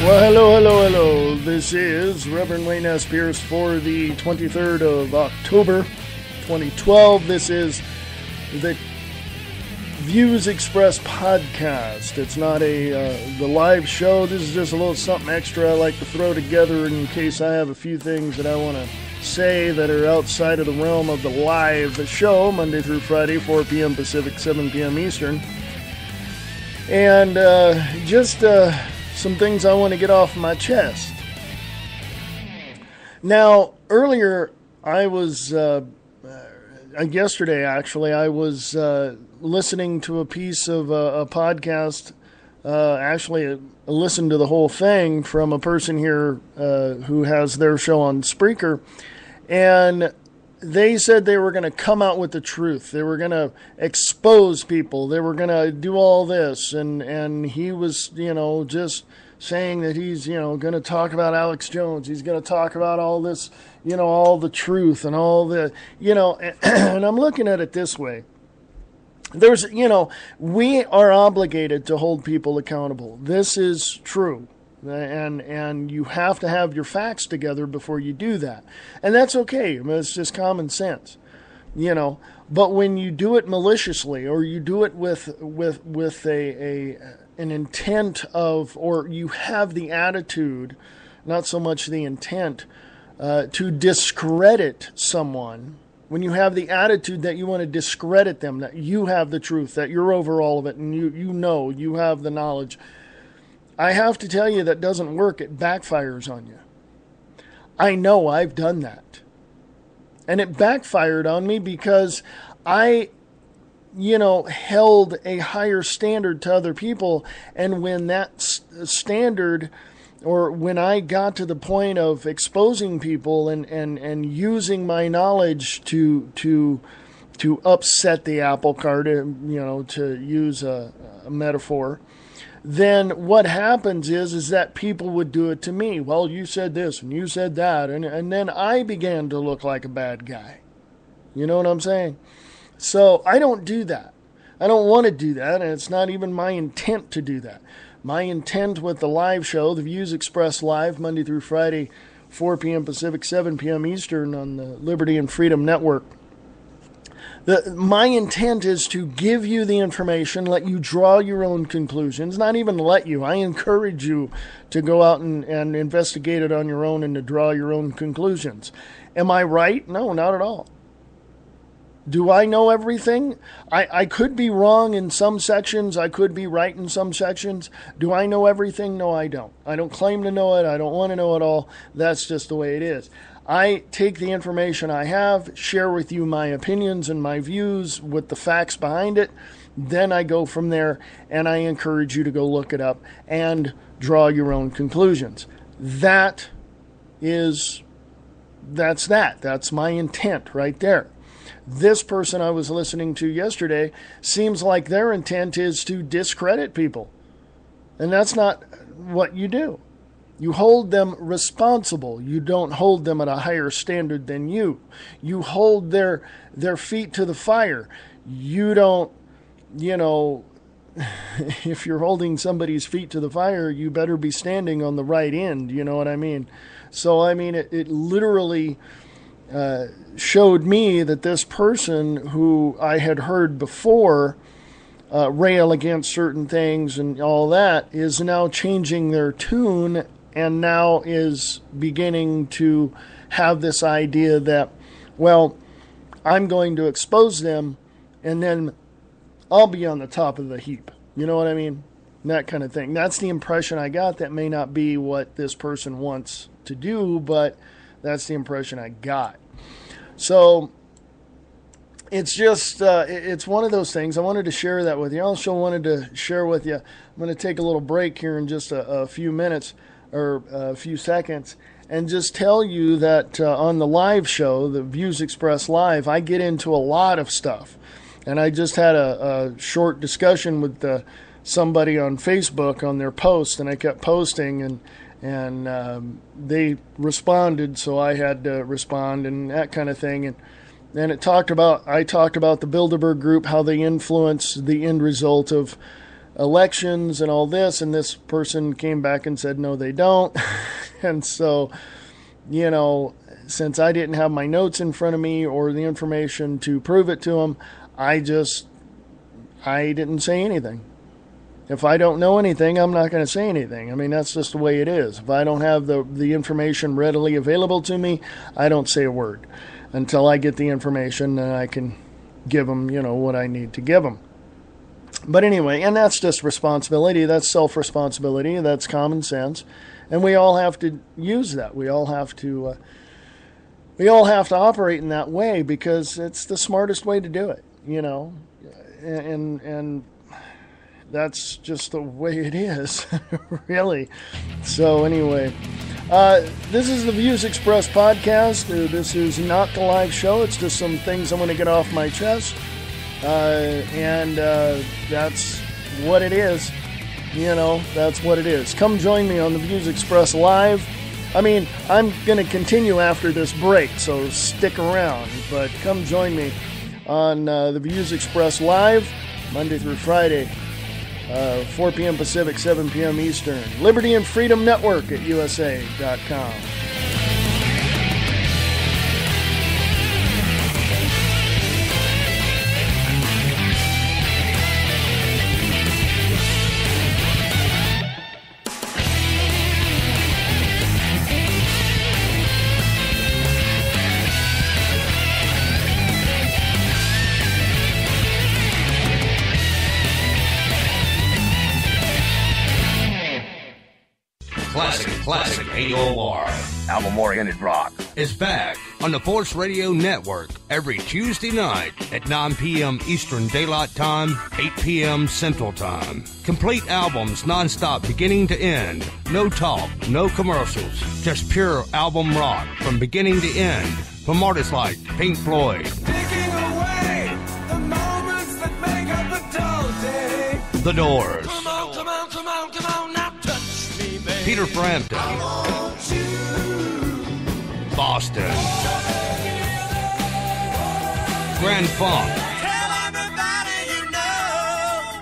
Well, hello. This is Reverend Wayne S. Pierce for the 23rd of October, 2012. This is the Views Express podcast. It's not the live show. This is just a little something extra I like to throw together in case I have a few things that I want to say that are outside of the realm of the live show, Monday through Friday, 4 p.m. Pacific, 7 p.m. Eastern. And some things I want to get off my chest. Now, earlier, I was, yesterday actually, I was listening to a piece of a podcast, listened to the whole thing from a person here who has their show on Spreaker, and they said they were going to come out with the truth. They were going to expose people. They were going to do all this. And he was, just saying that he's, going to talk about Alex Jones. He's going to talk about all this, all the truth and all the, and I'm looking at it this way. There's, we are obligated to hold people accountable. This is true. And you have to have your facts together before you do that. And that's okay. I mean, it's just common sense, But when you do it maliciously, or you do it with an intent of, or you have the attitude, not so much the intent, to discredit someone, when you have the attitude that you want to discredit them, that you have the truth, that you're over all of it, and you have the knowledge, I have to tell you that doesn't work. It backfires on you. I know I've done that. And it backfired on me because I, held a higher standard to other people. And when that standard, or when I got to the point of exposing people and using my knowledge to upset the apple cart, to use a metaphor, then what happens is that people would do it to me. Well, you said this and you said that. And then I began to look like a bad guy. You know what I'm saying? So I don't do that. I don't want to do that. And it's not even my intent to do that. My intent with the live show, the Views Express Live, Monday through Friday, 4 p.m. Pacific, 7 p.m. Eastern on the Liberty and Freedom Network. My intent is to give you the information, let you draw your own conclusions, not even let you. I encourage you to go out and investigate it on your own and to draw your own conclusions. Am I right? No, not at all. Do I know everything? I could be wrong in some sections. I could be right in some sections. Do I know everything? No, I don't. I don't claim to know it. I don't want to know it all. That's just the way it is. I take the information I have, share with you my opinions and my views with the facts behind it. Then I go from there, and I encourage you to go look it up and draw your own conclusions. That's my intent right there. This person I was listening to yesterday seems like their intent is to discredit people. And that's not what you do. You hold them responsible. You don't hold them at a higher standard than you. You hold their feet to the fire. You don't, if you're holding somebody's feet to the fire, you better be standing on the right end. You know what I mean? So, it literally showed me that this person who I had heard before rail against certain things and all that is now changing their tune and now is beginning to have this idea that, well, I'm going to expose them and then I'll be on the top of the heap. You know what I mean? That kind of thing. That's the impression I got. That may not be what this person wants to do, but that's the impression I got. So it's just, it's one of those things. I wanted to share that with you. I also wanted to share with you, I'm going to take a little break here in just a few minutes or a few seconds and just tell you that on the live show, the Views Express Live, I get into a lot of stuff. And I just had a short discussion with somebody on Facebook on their post, and I kept posting, and they responded, so I had to respond and that kind of thing. And I talked about the Bilderberg Group, how they influence the end result of elections and all this, and this person came back and said, no, they don't. And so, since I didn't have my notes in front of me or the information to prove it to them, I didn't say anything. If I don't know anything, I'm not going to say anything. I mean, that's just the way it is. If I don't have the information readily available to me, I don't say a word until I get the information and I can give them, what I need to give them. But anyway, and that's just responsibility. That's self-responsibility. That's common sense. And we all have to use that. We all have to operate in that way because it's the smartest way to do it, and that's just the way it is, really. So anyway, this is the Views Expressed podcast. This is not the live show. It's just some things I want to get off my chest. And that's what it is. That's what it is. Come join me on the Views Express Live. I mean, I'm going to continue after this break, so stick around. But come join me on the Views Express Live, Monday through Friday, 4 p.m. Pacific, 7 p.m. Eastern. Liberty and Freedom Network at USA.com. Classic AOR. Album-oriented rock is back on the Force Radio Network every Tuesday night at 9 p.m. Eastern Daylight Time, 8 p.m. Central Time. Complete albums nonstop beginning to end. No talk, no commercials. Just pure album rock from beginning to end. From artists like Pink Floyd, Taking away the moments that make up a dull day. The Doors, Come on, now touch me, baby. Peter Frampton, I want you. Boston, Grand Funk, Tell everybody you know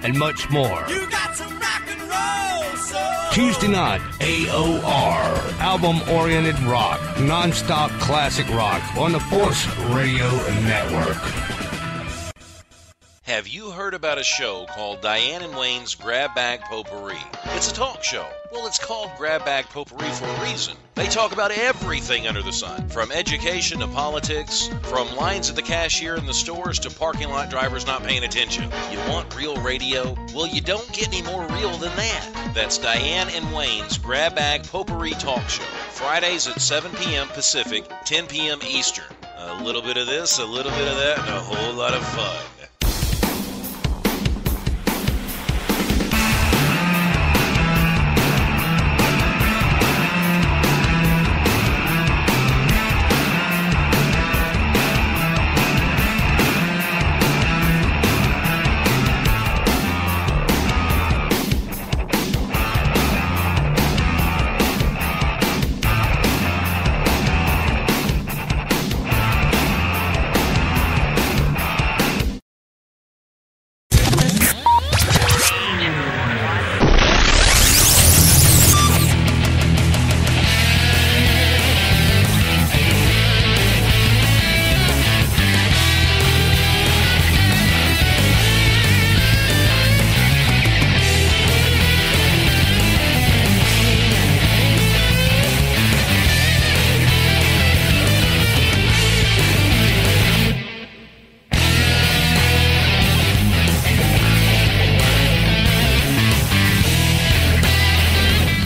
and much more. you got some rock and roll soul. Tuesday night, AOR, album-oriented rock, non-stop classic rock on the Force Radio Network. Have you heard about a show called Diane and Wayne's Grab Bag Potpourri? It's a talk show. Well, it's called Grab Bag Potpourri for a reason. They talk about everything under the sun, from education to politics, from lines at the cashier in the stores to parking lot drivers not paying attention. You want real radio? Well, you don't get any more real than that. That's Diane and Wayne's Grab Bag Potpourri talk show. Fridays at 7 p.m. Pacific, 10 p.m. Eastern. A little bit of this, a little bit of that, and a whole lot of fun.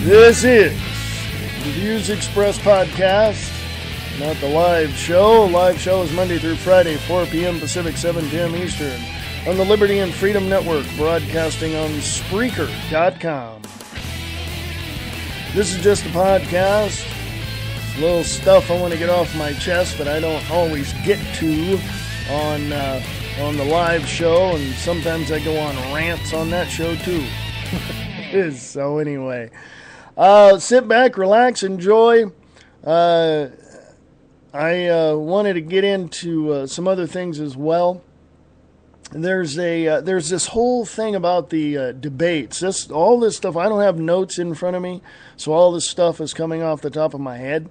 This is the Views Express podcast, not the live show. Live show is Monday through Friday, 4 p.m. Pacific, 7 p.m. Eastern, on the Liberty and Freedom Network, broadcasting on Spreaker.com. This is just a podcast. It's a little stuff I want to get off my chest that I don't always get to on the live show, and sometimes I go on rants on that show too. So anyway, sit back, relax, enjoy. I wanted to get into some other things as well. there's this whole thing about the debates. All this stuff, I don't have notes in front of me, so all this stuff is coming off the top of my head.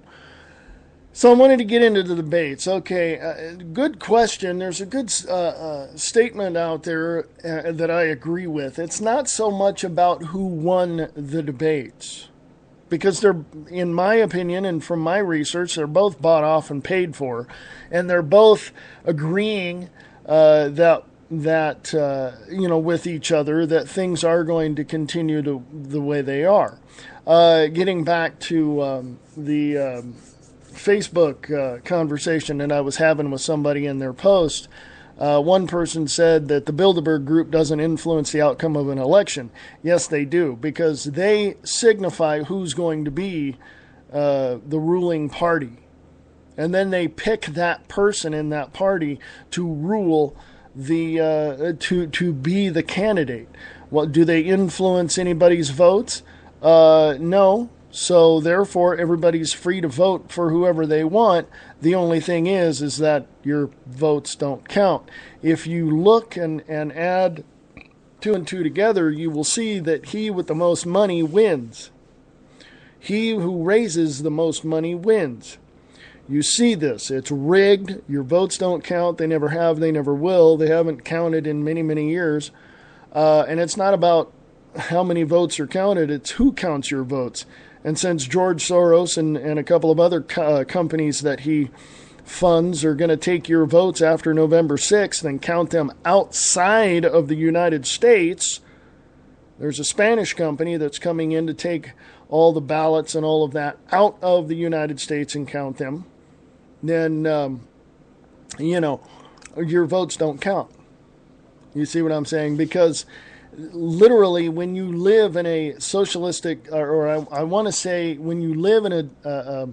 So I wanted to get into the debates. Okay, good question. There's a good statement out there that I agree with. It's not so much about who won the debates, because they're, in my opinion and from my research, they're both bought off and paid for, and they're both agreeing that with each other, that things are going to continue the way they are. Getting back to the Facebook conversation that I was having with somebody in their post, one person said that the Bilderberg Group doesn't influence the outcome of an election. Yes, they do, because they signify who's going to be the ruling party. And then they pick that person in that party to rule to be the candidate. Well, do they influence anybody's votes? No. So therefore, everybody's free to vote for whoever they want. The only thing is that your votes don't count. If you look and add 2 and 2 together, you will see that he with the most money wins. He who raises the most money wins. You see this. It's rigged. Your votes don't count. They never have. They never will. They haven't counted in many, many years. And it's not about how many votes are counted. It's who counts your votes. And since George Soros and a couple of other companies that he funds are going to take your votes after November 6th and count them outside of the United States, there's a Spanish company that's coming in to take all the ballots and all of that out of the United States and count them. Then, your votes don't count. You see what I'm saying? Because literally, when you live in a socialistic, or I want to say, when you live in a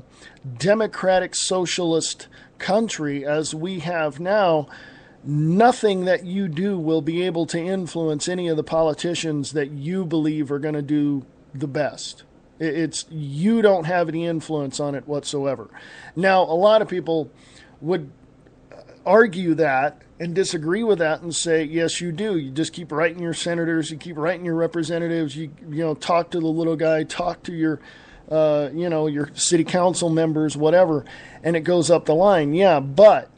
democratic socialist country, as we have now, nothing that you do will be able to influence any of the politicians that you believe are going to do the best. You don't have any influence on it whatsoever. Now, a lot of people would argue that and disagree with that and say, yes, you do. You just keep writing your senators, you keep writing your representatives, you talk to the little guy, talk to your city council members, whatever, and it goes up the line. Yeah, but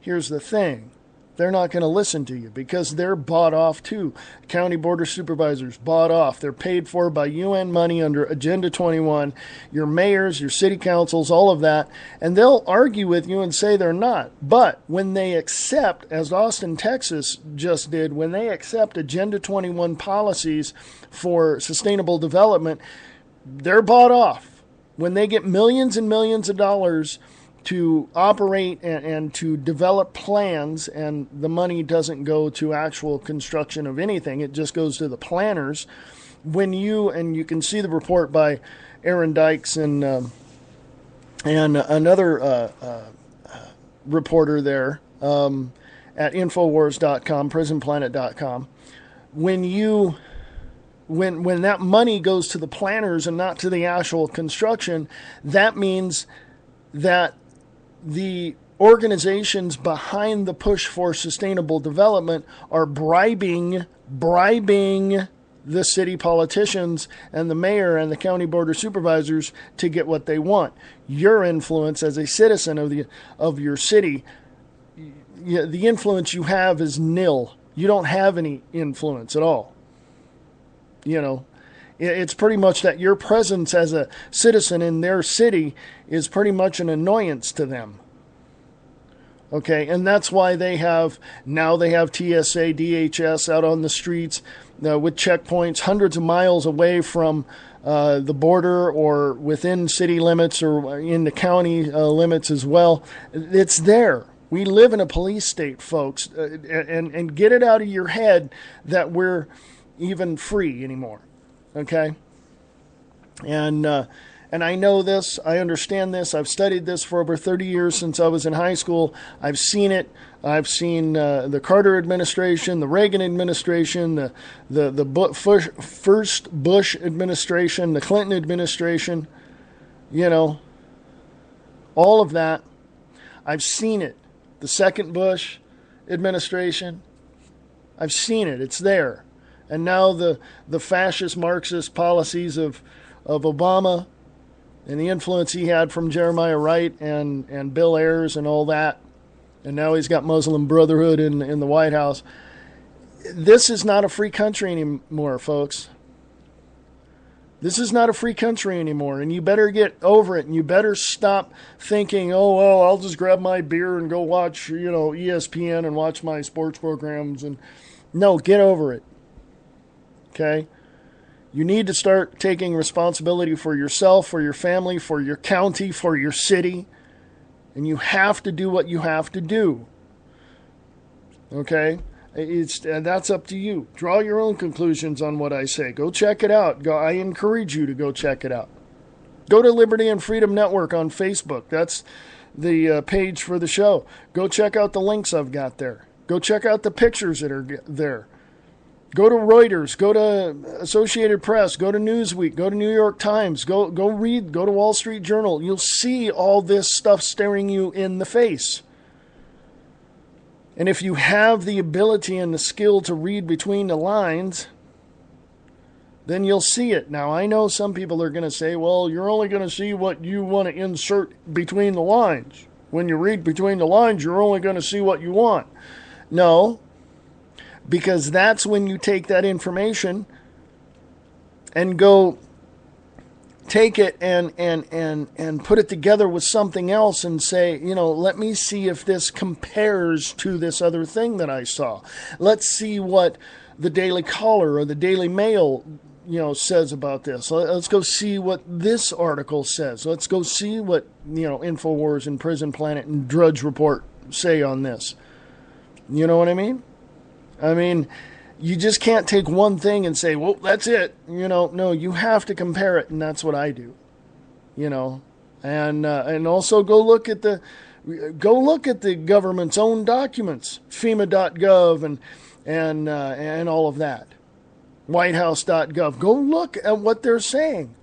here's the thing. They're not going to listen to you because they're bought off too. County Board of Supervisors, bought off. They're paid for by UN money under Agenda 21. Your mayors, your city councils, all of that. And they'll argue with you and say they're not. But when they accept, as Austin, Texas just did, when they accept Agenda 21 policies for sustainable development, they're bought off. When they get millions and millions of dollars to operate and to develop plans, and the money doesn't go to actual construction of anything, it just goes to the planners. You can see the report by Aaron Dykes and another reporter there at Infowars.com, PrisonPlanet.com. When that money goes to the planners and not to the actual construction, that means that the organizations behind the push for sustainable development are bribing the city politicians and the mayor and the county board of supervisors to get what they want. Your influence as a citizen of your city, the influence you have is nil. You don't have any influence at all. It's pretty much that your presence as a citizen in their city is pretty much an annoyance to them. Okay, and that's why they have TSA, DHS out on the streets with checkpoints hundreds of miles away from the border or within city limits or in the county limits as well. It's there. We live in a police state, folks, and get it out of your head that we're even free anymore. Okay? And I know this. I understand this. I've studied this for over 30 years since I was in high school. I've seen it. I've seen the Carter administration, the Reagan administration, the first Bush administration, the Clinton administration, all of that. I've seen it. The second Bush administration. I've seen it. It's there. And now the fascist Marxist policies of Obama and the influence he had from Jeremiah Wright and Bill Ayers and all that. And now he's got Muslim Brotherhood in the White House. This is not a free country anymore, folks. This is not a free country anymore, and you better get over it, and you better stop thinking, oh, well, I'll just grab my beer and go watch, ESPN and watch my sports programs. And no, get over it. Okay? You need to start taking responsibility for yourself, for your family, for your county, for your city, and you have to do what you have to do. Okay? That's up to you. Draw your own conclusions on what I say. Go check it out. I encourage you to go check it out. Go to Liberty and Freedom Network on Facebook. That's the page for the show. Go check out the links I've got there. Go check out the pictures that are there. Go to Reuters. Go to Associated Press. Go to Newsweek. Go to New York Times. Go read. Go to Wall Street Journal. You'll see all this stuff staring you in the face. And if you have the ability and the skill to read between the lines, then you'll see it. Now, I know some people are going to say, well, you're only going to see what you want to insert between the lines. When you read between the lines, you're only going to see what you want. No, because that's when you take that information and go take it and put it together with something else and say, let me see if this compares to this other thing that I saw. Let's see what the Daily Caller or the Daily Mail, says about this. Let's go see what this article says. Let's go see what, InfoWars and Prison Planet and Drudge Report say on this. You know what I mean? You just can't take one thing and say, well, that's it. No, you have to compare it, and that's what I do. And also go look at the government's own documents, FEMA.gov and all of that, WhiteHouse.gov. Go look at what they're saying.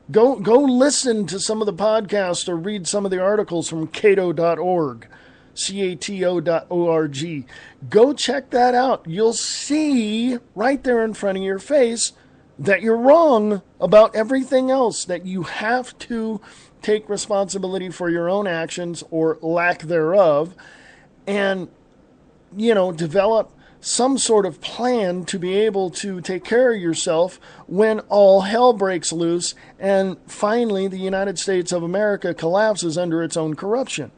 Go listen to some of the podcasts or read some of the articles from Cato.org. CATO.org. Go check that out. You'll see right there in front of your face that you're wrong about everything else, that you have to take responsibility for your own actions or lack thereof, and, develop some sort of plan to be able to take care of yourself when all hell breaks loose and finally the United States of America collapses under its own corruption.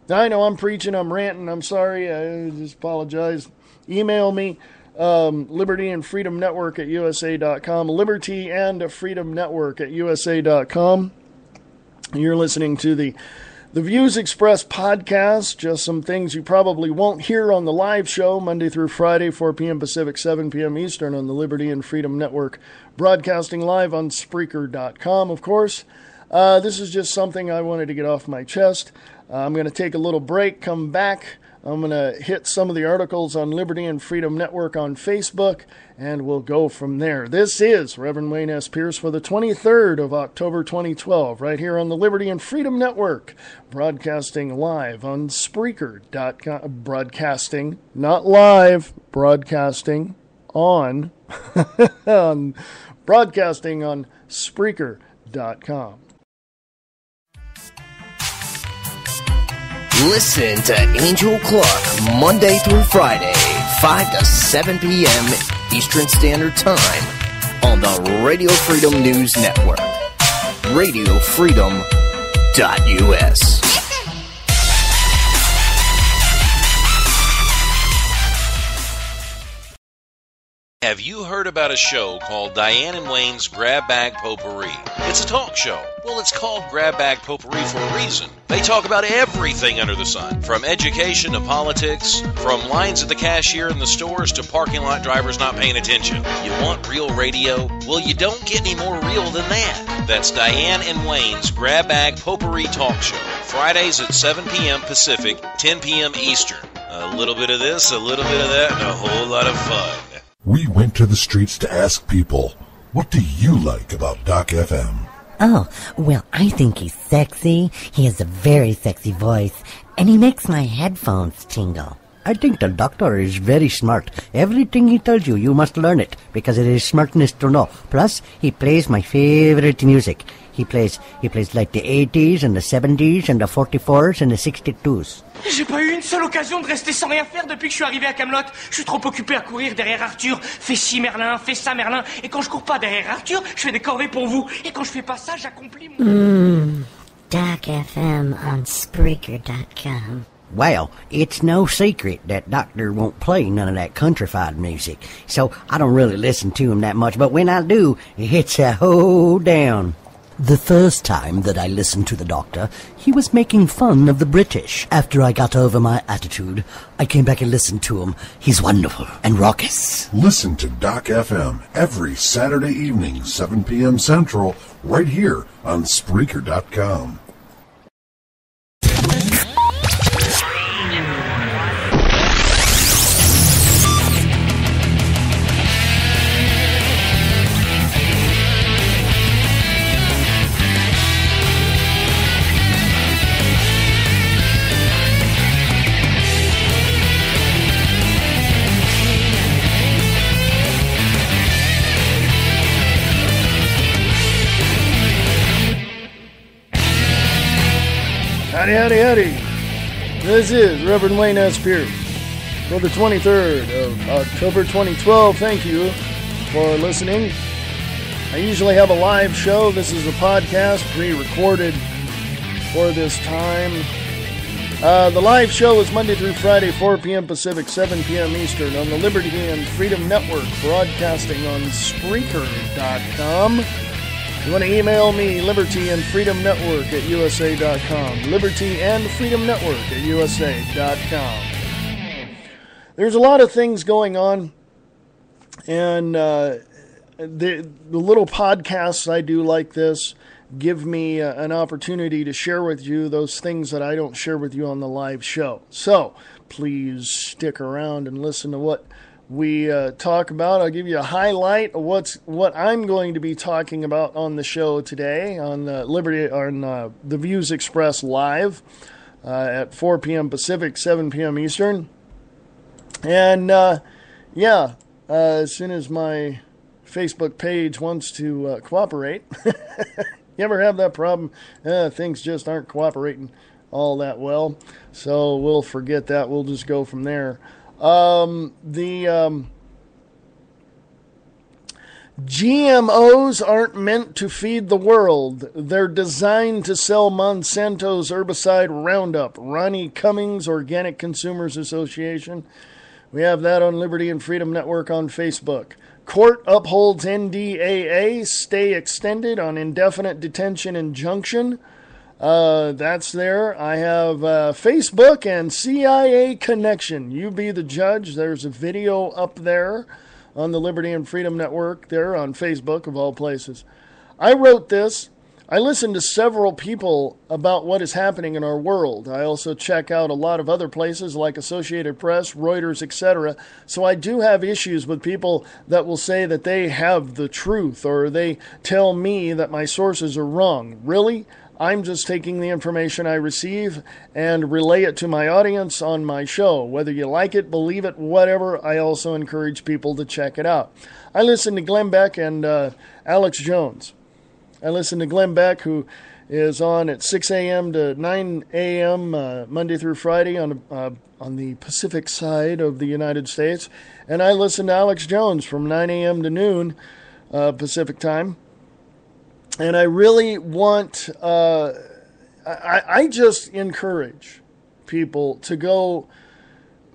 I know I'm preaching, I'm ranting, I'm sorry, I just apologize. Email me, Liberty and Freedom Network at USA.com, Liberty and Freedom Network at USA.com. You're listening to the Views Express podcast, just some things you probably won't hear on the live show, Monday through Friday, 4 p.m. Pacific, 7 p.m. Eastern on the Liberty and Freedom Network, broadcasting live on Spreaker.com, of course. This is just something I wanted to get off my chest. I'm going to take a little break, come back. I'm going to hit some of the articles on Liberty and Freedom Network on Facebook, and we'll go from there. This is Reverend Wayne S. Pierce for the 23rd of October 2012, right here on the Liberty and Freedom Network, broadcasting live on Spreaker.com. Broadcasting, not live, broadcasting on, broadcasting on Spreaker.com. Listen to Angel Clark Monday through Friday, 5 to 7 p.m. Eastern Standard Time on the Radio Freedom News Network. RadioFreedom.us. Have you heard about a show called Diane and Wayne's Grab Bag Potpourri? It's a talk show. Well, it's called Grab Bag Potpourri for a reason. They talk about everything under the sun, from education to politics, from lines at the cashier in the stores to parking lot drivers not paying attention. You want real radio? Well, you don't get any more real than that. That's Diane and Wayne's Grab Bag Potpourri talk show. Fridays at 7 p.m. Pacific, 10 p.m. Eastern. A little bit of this, a little bit of that, and a whole lot of fun. We went to the streets to ask people, what do you like about Doc FM? Oh, well, I think he's sexy. He has a very sexy voice, and he makes my headphones tingle. I think the doctor is very smart. Everything he tells you, you must learn it, because it is smartness to know. Plus, he plays my favorite music. He plays like the 80s and the 70s and the 44s and the 62s. J'ai pas eu une seule occasion de rester sans rien faire depuis que je suis arrivé à Camelot. Je suis trop occupé à courir derrière Arthur. Fais ci Merlin, fais ça Merlin. Et quand je cours pas derrière Arthur, je fais des corvées pour vous. Et quand je fais pas ça, j'accomplis mon... Doc FM on Spreaker.com. Well, it's no secret that Doctor won't play none of that countrified music, so I don't really listen to him that much, but when I do, it's a hold down. The first time that I listened to the Doctor, he was making fun of the British. After I got over my attitude, I came back and listened to him. He's wonderful and raucous. Listen to Doc FM every Saturday evening, 7 p.m. Central, right here on Spreaker.com. Howdy, howdy. This is Reverend Wayne S. Pierce for the 23rd of October 2012. Thank you for listening. I usually have a live show. This is a podcast pre-recorded for this time. The live show is Monday through Friday, 4 p.m. Pacific, 7 p.m. Eastern on the Liberty and Freedom Network, broadcasting on Spreaker.com. You want to email me, libertyandfreedomnetwork at USA.com. libertyandfreedomnetwork at USA.com. There's a lot of things going on, and the little podcasts I do like this give me an opportunity to share with you those things that I don't share with you on the live show. So please stick around and listen to what we talk about. I'll give you a highlight of what I'm going to be talking about on the show today on the Views Express Live at 4 p.m. Pacific, 7 p.m. Eastern. And as soon as my Facebook page wants to cooperate, you ever have that problem? Things just aren't cooperating all that well, so we'll forget that. We'll just go from there. GMOs aren't meant to feed the world. They're designed to sell Monsanto's herbicide Roundup. Ronnie Cummings, Organic Consumers Association. We have that on Liberty and Freedom Network on Facebook. Court upholds NDAA, stay extended on indefinite detention injunction. That's there. I have Facebook and CIA connection. You be the judge. There's a video up there on the Liberty and Freedom Network there on Facebook, of all places. I wrote this. I listened to several people about what is happening in our world. I also check out a lot of other places like Associated Press, Reuters, etc. So I do have issues with people that will say that they have the truth, or they tell me that my sources are wrong. Really? I'm just taking the information I receive and relay it to my audience on my show. Whether you like it, believe it, whatever, I also encourage people to check it out. I listen to Glenn Beck and Alex Jones. I listen to Glenn Beck, who is on at 6 a.m. to 9 a.m. Monday through Friday on the Pacific side of the United States. And I listen to Alex Jones from 9 a.m. to noon Pacific time. And I really want, I just encourage people to go,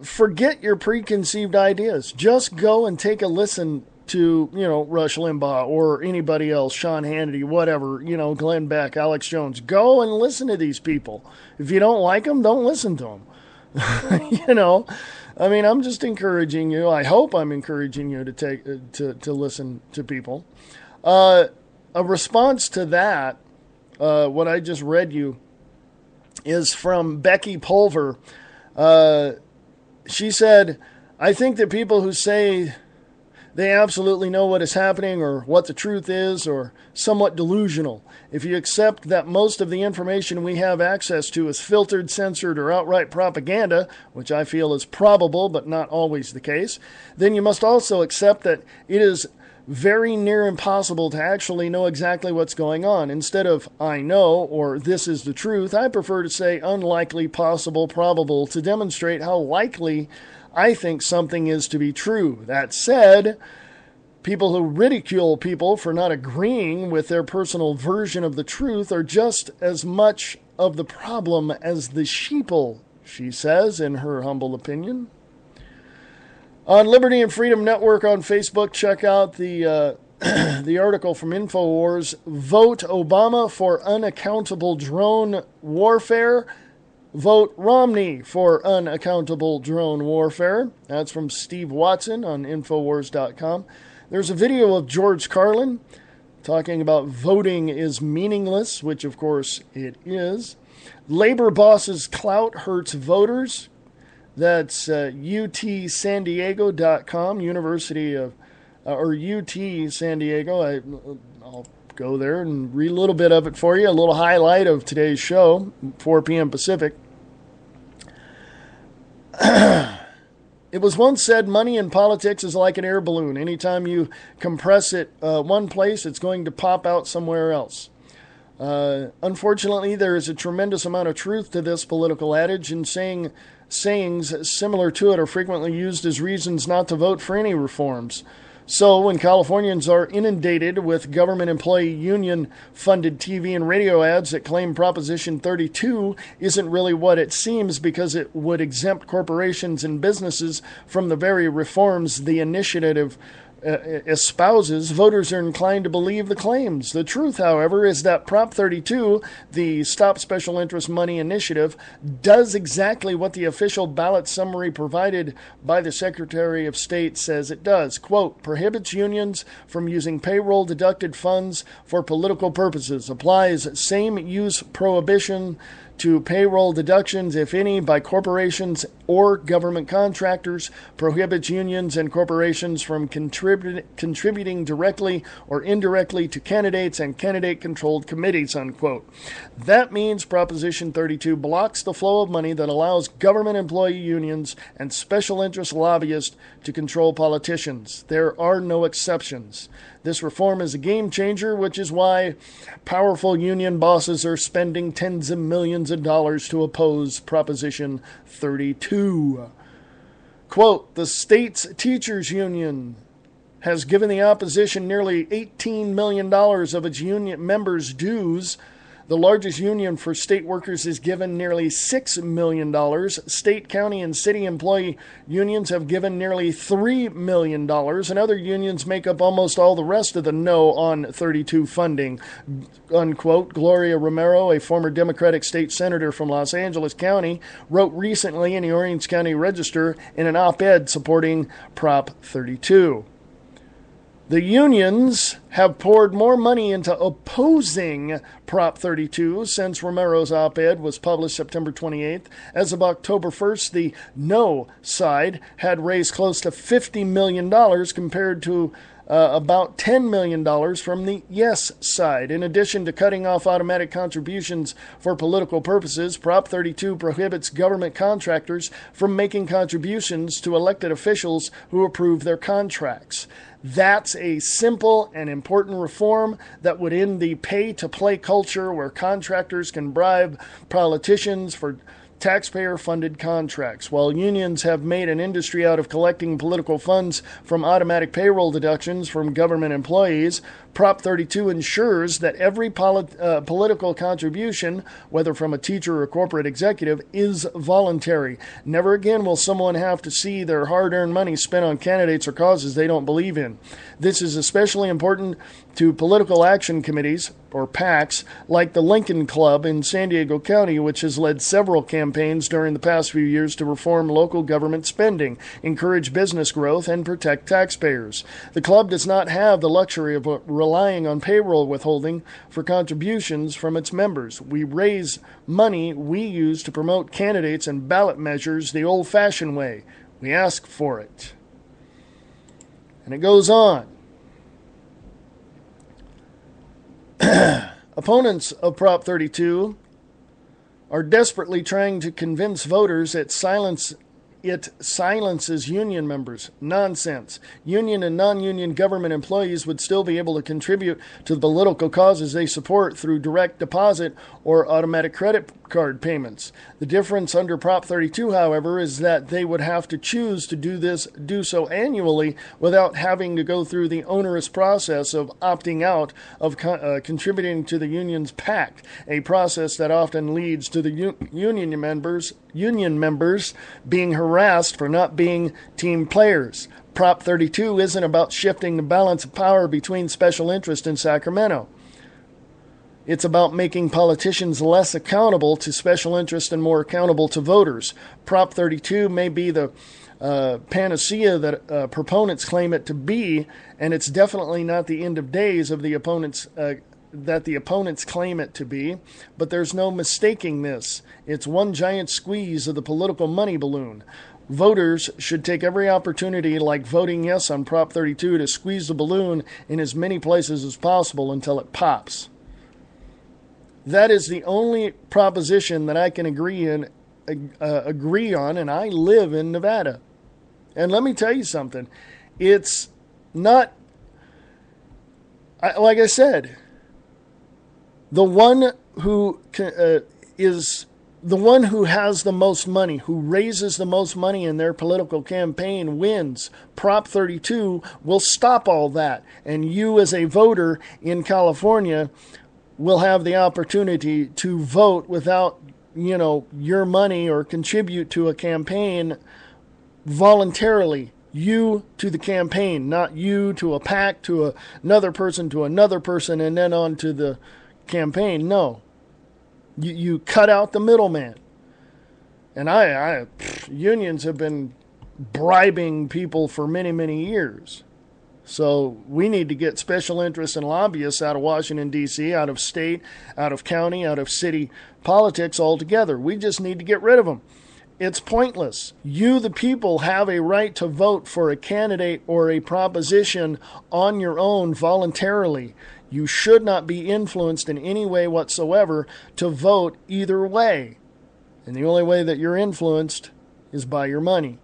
forget your preconceived ideas. Just go and take a listen to, Rush Limbaugh or anybody else, Sean Hannity, whatever, Glenn Beck, Alex Jones. Go and listen to these people. If you don't like them, don't listen to them. I'm just encouraging you. I hope I'm encouraging you to listen to people. A response to that, what I just read you, is from Becky Pulver. She said, I think that people who say they absolutely know what is happening or what the truth is, or somewhat delusional. If you accept that most of the information we have access to is filtered, censored, or outright propaganda, which I feel is probable but not always the case, then you must also accept that it is very near impossible to actually know exactly what's going on. Instead of I know or this is the truth, I prefer to say unlikely, possible, probable to demonstrate how likely I think something is to be true. That said, people who ridicule people for not agreeing with their personal version of the truth are just as much of the problem as the sheeple, she says in her humble opinion. On Liberty and Freedom Network on Facebook, check out the article from InfoWars, Vote Obama for Unaccountable Drone Warfare. Vote Romney for Unaccountable Drone Warfare. That's from Steve Watson on Infowars.com. There's a video of George Carlin talking about voting is meaningless, which of course it is. Labor bosses' clout hurts voters. That's UTSanDiego.com, University of, or UT San Diego. I'll go there and read a little bit of it for you, a little highlight of today's show, 4 p.m. Pacific. It was once said money in politics is like an air balloon. Anytime you compress it one place, it's going to pop out somewhere else. Unfortunately, there is a tremendous amount of truth to this political adage, and sayings similar to it are frequently used as reasons not to vote for any reforms. So, when Californians are inundated with government employee union-funded TV and radio ads that claim Proposition 32 isn't really what it seems because it would exempt corporations and businesses from the very reforms the initiative espouses, voters are inclined to believe the claims. The truth, however, is that Prop 32, the Stop Special Interest Money Initiative, does exactly what the official ballot summary provided by the Secretary of State says it does. Quote, prohibits unions from using payroll-deducted funds for political purposes, applies same-use prohibition to payroll deductions, if any, by corporations or government contractors, prohibits unions and corporations from contributing directly or indirectly to candidates and candidate-controlled committees, unquote. That means Proposition 32 blocks the flow of money that allows government employee unions and special interest lobbyists to control politicians. There are no exceptions. This reform is a game changer, which is why powerful union bosses are spending tens of millions of dollars to oppose Proposition 32. Quote, the state's teachers union has given the opposition nearly $18 million of its union members' dues. The largest union for state workers is given nearly $6 million. State, county, and city employee unions have given nearly $3 million, and other unions make up almost all the rest of the no on 32 funding, unquote. Gloria Romero, a former Democratic state senator from Los Angeles County, wrote recently in the Orange County Register in an op-ed supporting Prop 32. The unions have poured more money into opposing Prop 32 since Romero's op-ed was published September 28th. As of October 1st, the no side had raised close to $50 million compared to about $10 million from the yes side. In addition to cutting off automatic contributions for political purposes, Prop 32 prohibits government contractors from making contributions to elected officials who approve their contracts. That's a simple and important reform that would end the pay-to-play culture where contractors can bribe politicians for taxpayer-funded contracts. While unions have made an industry out of collecting political funds from automatic payroll deductions from government employees, Prop 32 ensures that every political contribution, whether from a teacher or a corporate executive, is voluntary. Never again will someone have to see their hard-earned money spent on candidates or causes they don't believe in. This is especially important to political action committees, or PACs, like the Lincoln Club in San Diego County, which has led several campaigns during the past few years to reform local government spending, encourage business growth, and protect taxpayers. The club does not have the luxury of relying on payroll withholding for contributions from its members. We raise money we use to promote candidates and ballot measures the old-fashioned way. We ask for it. And it goes on. Opponents of Prop 32 are desperately trying to convince voters it silences union members. Nonsense. Union and non-union government employees would still be able to contribute to the political causes they support through direct deposit or automatic credit card payments. The difference under Prop 32, however, is that they would have to choose to do so annually without having to go through the onerous process of opting out of contributing to the union's pact, a process that often leads to the union members being harassed for not being team players. Prop 32 isn't about shifting the balance of power between special interest and Sacramento. It's about making politicians less accountable to special interest and more accountable to voters. Prop 32 may be the panacea that proponents claim it to be, and it's definitely not the end of days of the opponents that the opponents claim it to be, but there's no mistaking this. It's one giant squeeze of the political money balloon. Voters should take every opportunity, like voting yes on Prop 32, to squeeze the balloon in as many places as possible until it pops. That is the only proposition that I can agree on, and I live in Nevada. And let me tell you something. It's not, like I said, the one who is the one who has the most money, who raises the most money in their political campaign wins. Prop 32 will stop all that. And you as a voter in California will have the opportunity to vote without, your money or contribute to a campaign voluntarily. You to the campaign, not you to a PAC, to another person, and then on to the campaign. No. You cut out the middleman. And unions have been bribing people for many, many years. So we need to get special interests and lobbyists out of Washington, D.C., out of state, out of county, out of city politics altogether. We just need to get rid of them. It's pointless. You, the people, have a right to vote for a candidate or a proposition on your own voluntarily. You should not be influenced in any way whatsoever to vote either way. And the only way that you're influenced is by your money.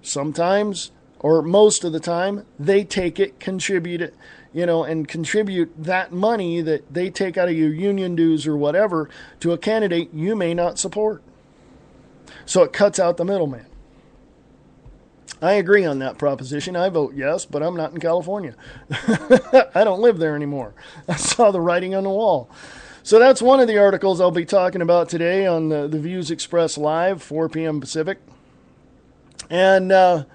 Sometimes, or most of the time, they take it, contribute it, and contribute that money that they take out of your union dues or whatever to a candidate you may not support. So it cuts out the middleman. I agree on that proposition. I vote yes, but I'm not in California. I don't live there anymore. I saw the writing on the wall. So that's one of the articles I'll be talking about today on the Views Express Live, 4 p.m. Pacific. And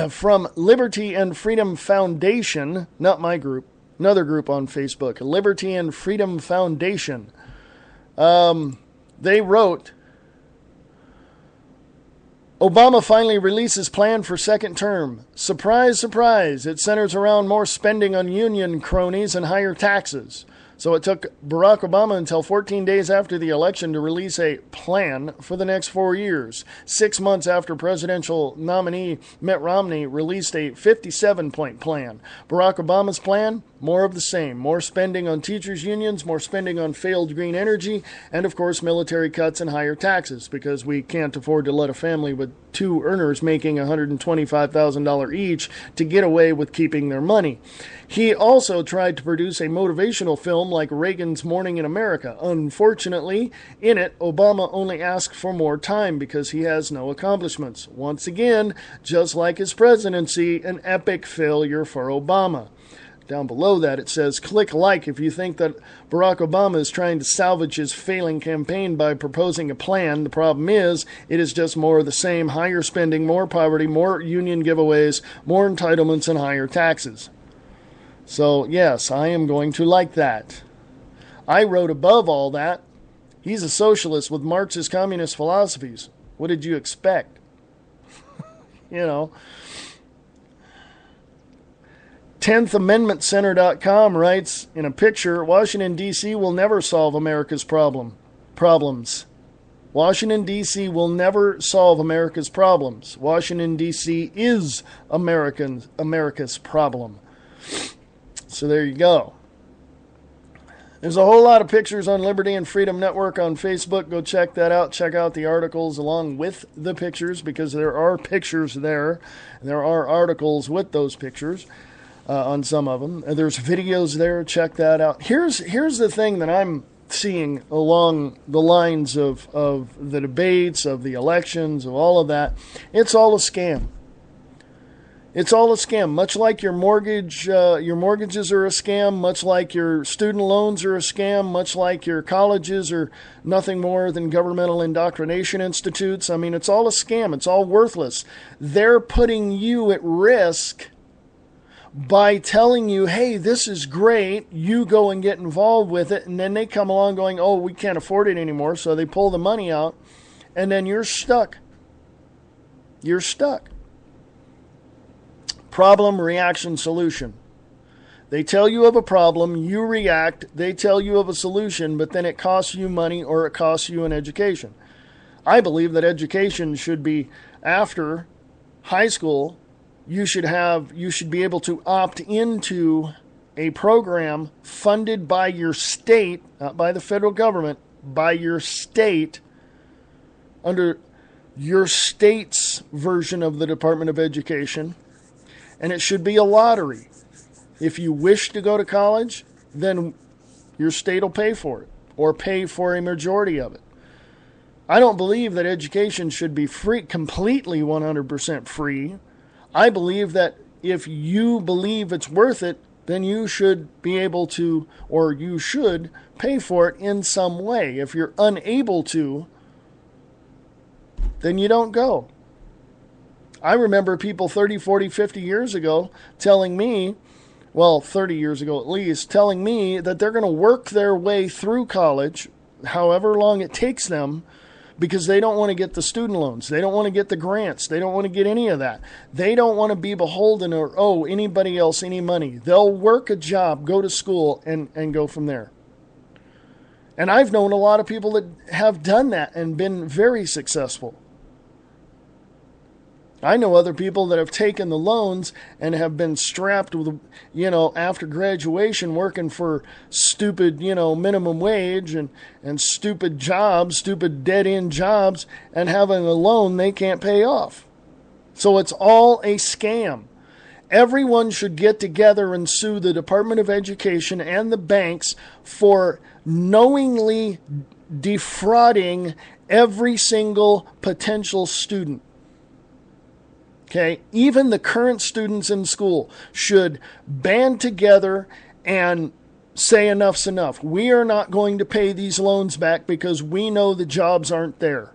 from Liberty and Freedom Foundation, not my group, another group on Facebook, Liberty and Freedom Foundation. They wrote, Obama finally releases plan for second term. Surprise, surprise. It centers around more spending on union cronies and higher taxes. So it took Barack Obama until 14 days after the election to release a plan for the next 4 years. 6 months after presidential nominee Mitt Romney released a 57-point plan. Barack Obama's plan? More of the same. More spending on teachers' unions, more spending on failed green energy, and of course military cuts and higher taxes, because we can't afford to let a family with 2 earners making $125,000 each to get away with keeping their money. He also tried to produce a motivational film like Reagan's Morning in America. Unfortunately, in it, Obama only asked for more time because he has no accomplishments. Once again, just like his presidency, an epic failure for Obama. Down below that, it says, click like if you think that Barack Obama is trying to salvage his failing campaign by proposing a plan. The problem is, it is just more of the same: higher spending, more poverty, more union giveaways, more entitlements, and higher taxes. So, yes, I am going to like that. I wrote above all that, he's a socialist with Marxist communist philosophies. What did you expect? 10thAmendmentCenter.com writes in a picture, Washington, D.C. will never solve America's problems. Washington, D.C. will never solve America's problems. Washington, D.C. is America's problem. So there you go. There's a whole lot of pictures on Liberty and Freedom Network on Facebook. Go check that out. Check out the articles along with the pictures, because there are pictures there. There are articles with those pictures on some of them. There's videos there. Check that out. Here's the thing that I'm seeing along the lines of the debates, of the elections, of all of that. It's all a scam. It's all a scam. Much like your mortgages are a scam, much like your student loans are a scam, much like your colleges are nothing more than governmental indoctrination institutes. I mean, it's all a scam. It's all worthless. They're putting you at risk by telling you, hey, this is great, you go and get involved with it, and then they come along going, oh, we can't afford it anymore, so they pull the money out, and then you're stuck. You're stuck. Problem, reaction, solution. They tell you of a problem, you react, they tell you of a solution, but then it costs you money or it costs you an education. I believe that education should be after high school. You should be able to opt into a program funded by your state, not by the federal government, by your state, under your state's version of the Department of Education. And it should be a lottery. If you wish to go to college, then your state will pay for it, or pay for a majority of it. I don't believe that education should be free, completely 100% free. I believe that if you believe it's worth it, then you should be able to, or you should pay for it in some way. If you're unable to, then you don't go. I remember people 30, 40, 50 years ago telling me, well, 30 years ago at least, telling me that they're going to work their way through college, however long it takes them, because they don't want to get the student loans. They don't want to get the grants. They don't want to get any of that. They don't want to be beholden or owe anybody else any money. They'll work a job, go to school, and go from there. And I've known a lot of people that have done that and been very successful. I know other people that have taken the loans and have been strapped with, after graduation working for stupid, minimum wage and stupid jobs, stupid dead-end jobs, and having a loan they can't pay off. So it's all a scam. Everyone should get together and sue the Department of Education and the banks for knowingly defrauding every single potential student. Okay, even the current students in school should band together and say enough's enough. We are not going to pay these loans back because we know the jobs aren't there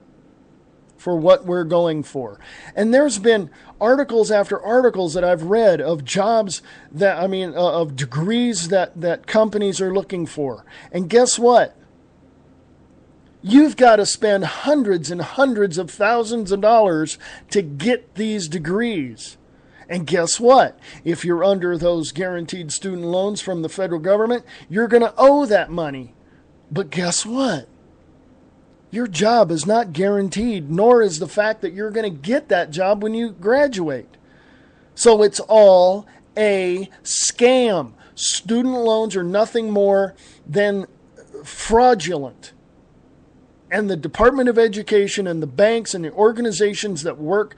for what we're going for. And there's been articles after articles that I've read of jobs of degrees that companies are looking for. And guess what? You've got to spend hundreds and hundreds of thousands of dollars to get these degrees. And guess what? If you're under those guaranteed student loans from the federal government, you're going to owe that money. But guess what? Your job is not guaranteed, nor is the fact that you're going to get that job when you graduate. So it's all a scam. Student loans are nothing more than fraudulent. And the Department of Education and the banks and the organizations that work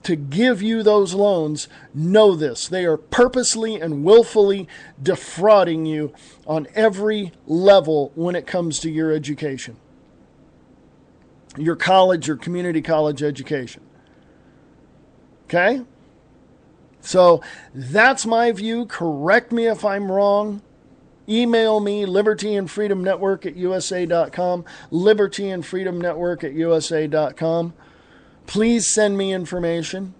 to give you those loans know this. They are purposely and willfully defrauding you on every level when it comes to your education. Your college or community college education. Okay? So that's my view. Correct me if I'm wrong. Email me, libertyandfreedomnetwork@usa.com, libertyandfreedomnetwork@usa.com. Please send me information.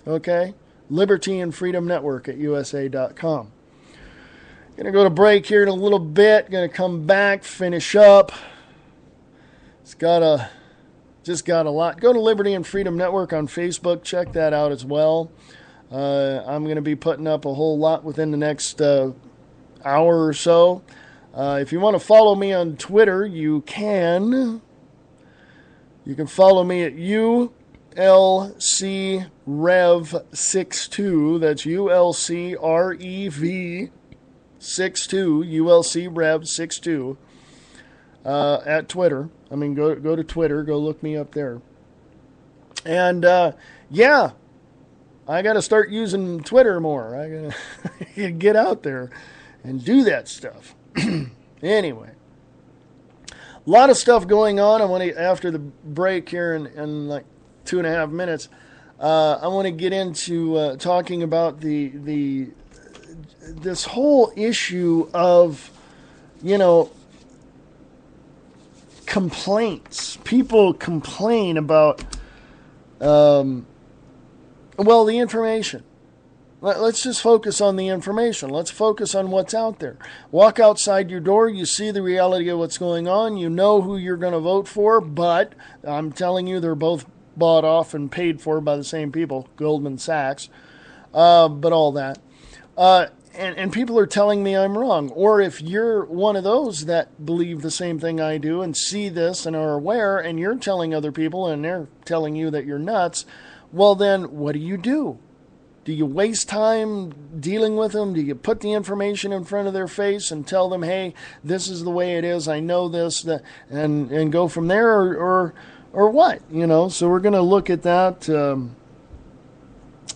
Okay? libertyandfreedomnetwork@usa.com. Going to go to break here in a little bit. Going to come back, finish up. Just got a lot. Go to Liberty and Freedom Network on Facebook. Check that out as well. I'm going to be putting up a whole lot within the next hour or so. If you want to follow me on Twitter, you can. You can follow me at ULCRev62. That's ULCREV62, ULCRev62, at Twitter. I mean, go to Twitter. Go look me up there. And, yeah, I got to start using Twitter more. I got to get out there and do that stuff. Anyway. A lot of stuff going on. I want to, after the break here in like 2.5 minutes, I want to get into talking about this whole issue of, complaints. People complain about, the information. Let's just focus on the information. Let's focus on what's out there. Walk outside your door. You see the reality of what's going on. You know who you're going to vote for, but I'm telling you, they're both bought off and paid for by the same people, Goldman Sachs, but all that. And people are telling me I'm wrong. Or if you're one of those that believe the same thing I do and see this and are aware, and you're telling other people and they're telling you that you're nuts, well then, what do? Do you waste time dealing with them? Do you put the information in front of their face and tell them, hey, this is the way it is, I know this, that, and go from there, or what? So we're going to look at that,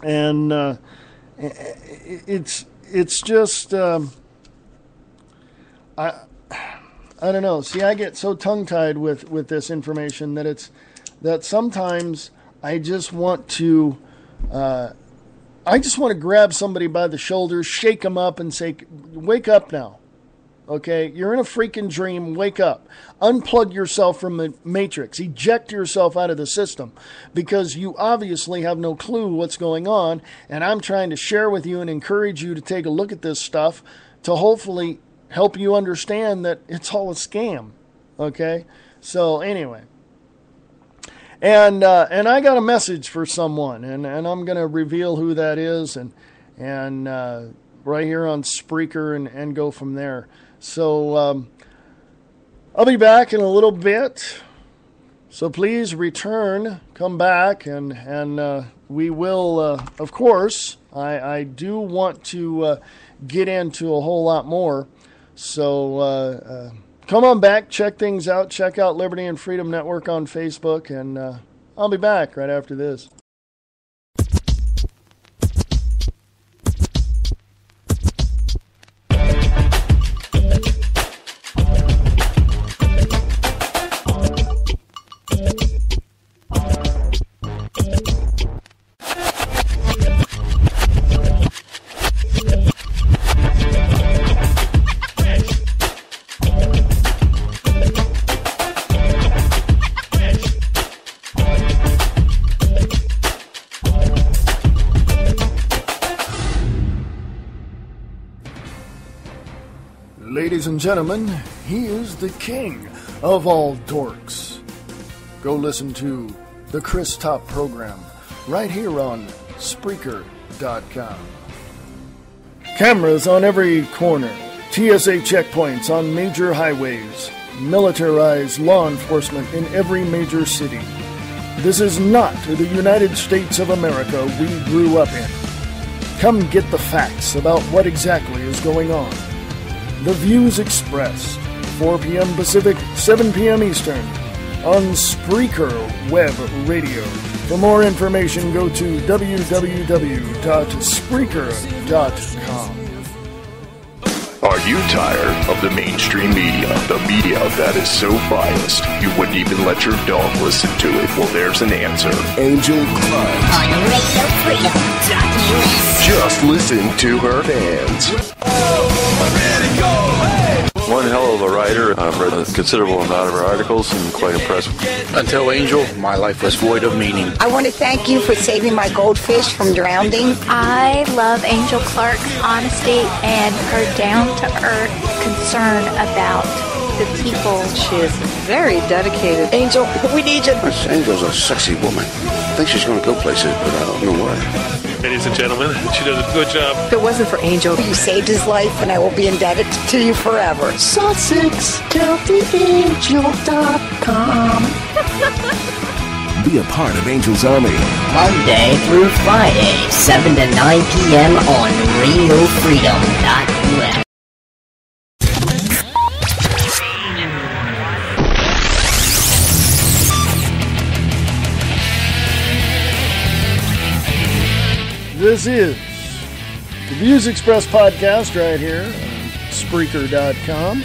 and it's just, I don't know. See, I get so tongue-tied with this information that sometimes I just want to grab somebody by the shoulders, shake them up, and say, wake up now. Okay? You're in a freaking dream. Wake up. Unplug yourself from the matrix. Eject yourself out of the system, because you obviously have no clue what's going on, and I'm trying to share with you and encourage you to take a look at this stuff to hopefully help you understand that it's all a scam. Okay? So, anyway. And I got a message for someone, and I'm going to reveal who that is, and right here on Spreaker, and go from there. So I'll be back in a little bit. So please return, come back, and we will, of course, I do want to get into a whole lot more. So come on back, check things out. Check out Liberty and Freedom Network on Facebook, and I'll be back right after this. Ladies and gentlemen, he is the king of all dorks. Go listen to the Chris Top program right here on Spreaker.com. Cameras on every corner, TSA checkpoints on major highways, militarized law enforcement in every major city. This is not the United States of America we grew up in. Come get the facts about what exactly is going on. The views expressed, 4 p.m. Pacific, 7 p.m. Eastern, on Spreaker Web Radio. For more information, go to www.spreaker.com. Are you tired of the mainstream media? The media that is so biased, you wouldn't even let your dog listen to it? Well, there's an answer. Angel Club. On RadioFreedom.us. Just listen to her fans. One hell of a writer. I've read a considerable amount of her articles and quite impressed. Until Angel, my life was void of meaning. I want to thank you for saving my goldfish from drowning. I love Angel Clark's honesty and her down-to-earth concern about the people. She is very dedicated. Angel, we need you. Angel's a sexy woman. I think she's going to go places, but I don't know where. ladies and gentlemen. She does a good job. If it wasn't for Angel, you saved his life, and I will be indebted to you forever. SussexCountyAngel.com. Be a part of Angel's Army. Monday through Friday, 7 to 9 p.m. on RadioFreedom.us. This is the Views Express podcast right here on Spreaker.com.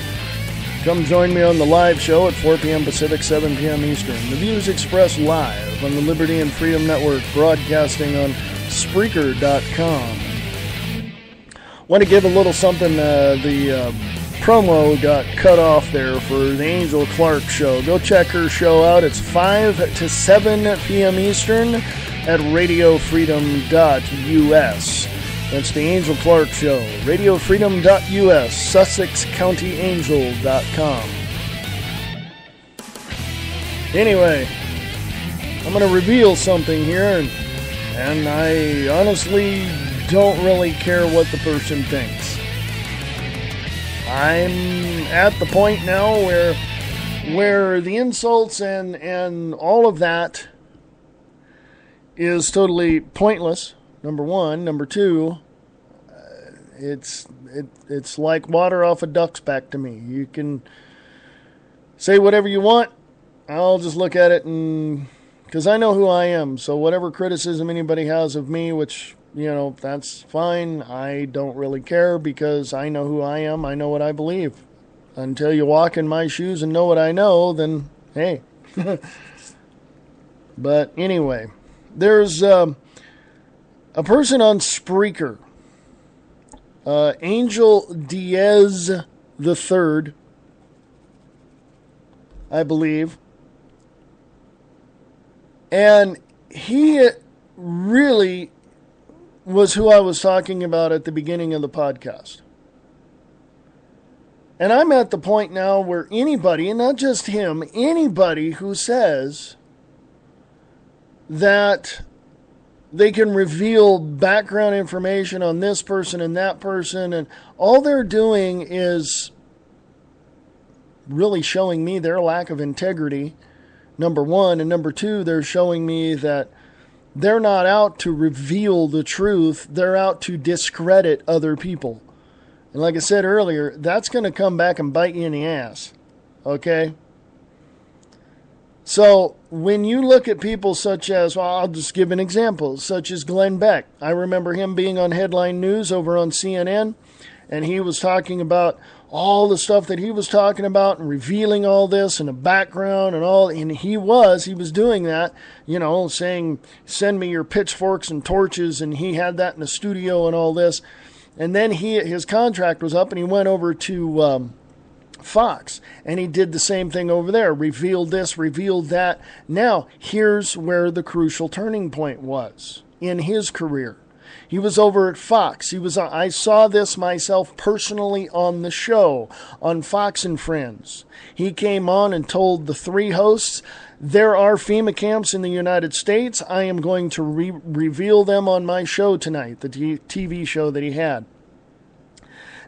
Come join me on the live show at 4 p.m. Pacific, 7 p.m. Eastern. The Views Express live on the Liberty and Freedom Network, broadcasting on Spreaker.com. Want to give a little something. The promo got cut off there for the Angel Clark show. Go check her show out. It's 5 to 7 p.m. Eastern at radiofreedom.us. That's the Angel Clark Show. radiofreedom.us, SussexCountyAngel.com. Anyway, I'm going to reveal something here, and I honestly don't really care what the person thinks. I'm at the point now where the insults and all of that is totally pointless. Number one. Number two, it's like water off a duck's back to me. You can say whatever you want. I'll just look at it, and because I know who I am. So whatever criticism anybody has of me, which, that's fine. I don't really care because I know who I am. I know what I believe. Until you walk in my shoes and know what I know, then hey. But anyway, there's a person on Spreaker, Angel Diaz III, I believe. And he really was who I was talking about at the beginning of the podcast. And I'm at the point now where anybody, and not just him, anybody who says that they can reveal background information on this person and that person, and all they're doing is really showing me their lack of integrity, number one, and number two, they're showing me that they're not out to reveal the truth, they're out to discredit other people. And like I said earlier, that's going to come back and bite you in the ass, okay? So when you look at people such as, well, I'll just give an example, such as Glenn Beck. I remember him being on Headline News over on CNN, and he was talking about all the stuff that he was talking about and revealing all this and the background and all, and he was doing that, saying, send me your pitchforks and torches, and he had that in the studio and all this. And then his contract was up, and he went over to Fox, and he did the same thing over there, revealed this, revealed that. Now, here's where the crucial turning point was in his career. He was over at Fox. I saw this myself personally on the show, on Fox and Friends. He came on and told the three hosts, there are FEMA camps in the United States. I am going to reveal them on my show tonight, the TV show that he had.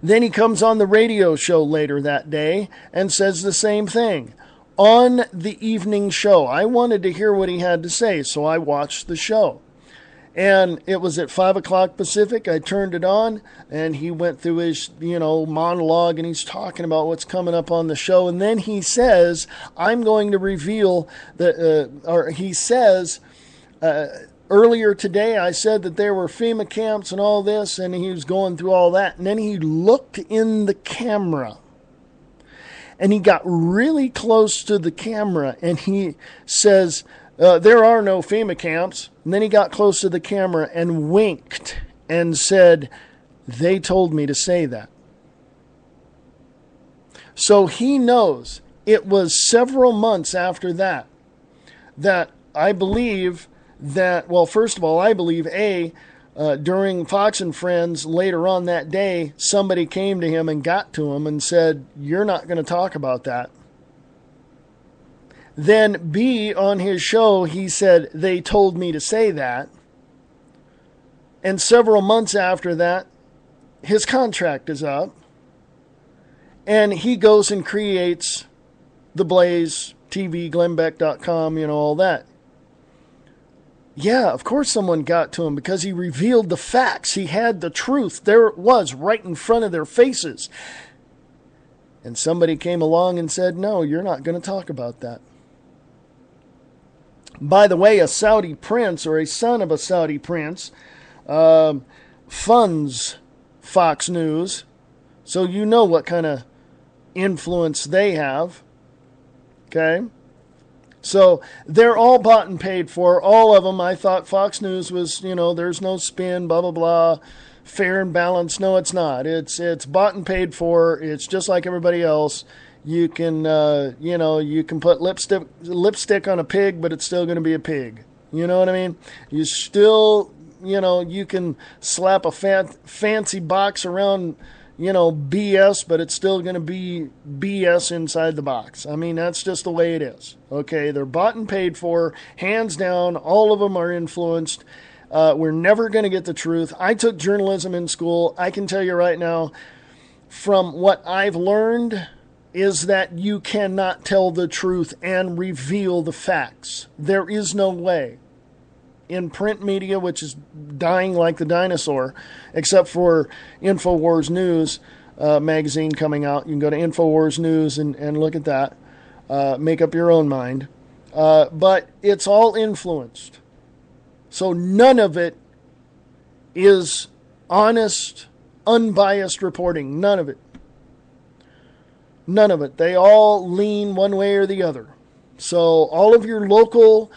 Then he comes on the radio show later that day and says the same thing. On the evening show, I wanted to hear what he had to say, so I watched the show. And it was at 5 o'clock Pacific. I turned it on, and he went through his, monologue, and he's talking about what's coming up on the show. And then he says, I'm going to reveal earlier today, I said that there were FEMA camps and all this, and he was going through all that. And then he looked in the camera, and he got really close to the camera, and he says, there are no FEMA camps. And then he got close to the camera and winked and said, they told me to say that. So he knows it was several months after that I believe that, well, first of all, I believe, during Fox and Friends later on that day, somebody came to him and got to him and said, you're not going to talk about that. Then B, on his show, he said, they told me to say that. And several months after that, his contract is up. And he goes and creates The Blaze, TV, glennbeck.com, all that. Yeah, of course someone got to him because he revealed the facts. He had the truth. There it was, right in front of their faces. And somebody came along and said, no, you're not going to talk about that. By the way, a Saudi prince, or a son of a Saudi prince, funds Fox News. So you know what kind of influence they have. Okay? So they're all bought and paid for, all of them. I thought Fox News was, there's no spin, blah, blah, blah, fair and balanced. No, it's not. It's bought and paid for. It's just like everybody else. You can, you can put lipstick on a pig, but it's still going to be a pig. You know what I mean? You still, you can slap a fancy box around, BS, but it's still going to be BS inside the box. I mean, that's just the way it is. Okay, they're bought and paid for, hands down. All of them are influenced. We're never going to get the truth. I took journalism in school. I can tell you right now, from what I've learned, is that you cannot tell the truth and reveal the facts. There is no way. In print media, which is dying like the dinosaur, except for InfoWars News magazine coming out. You can go to InfoWars News and look at that. Make up your own mind. But it's all influenced. So none of it is honest, unbiased reporting. None of it. None of it. They all lean one way or the other. So all of your local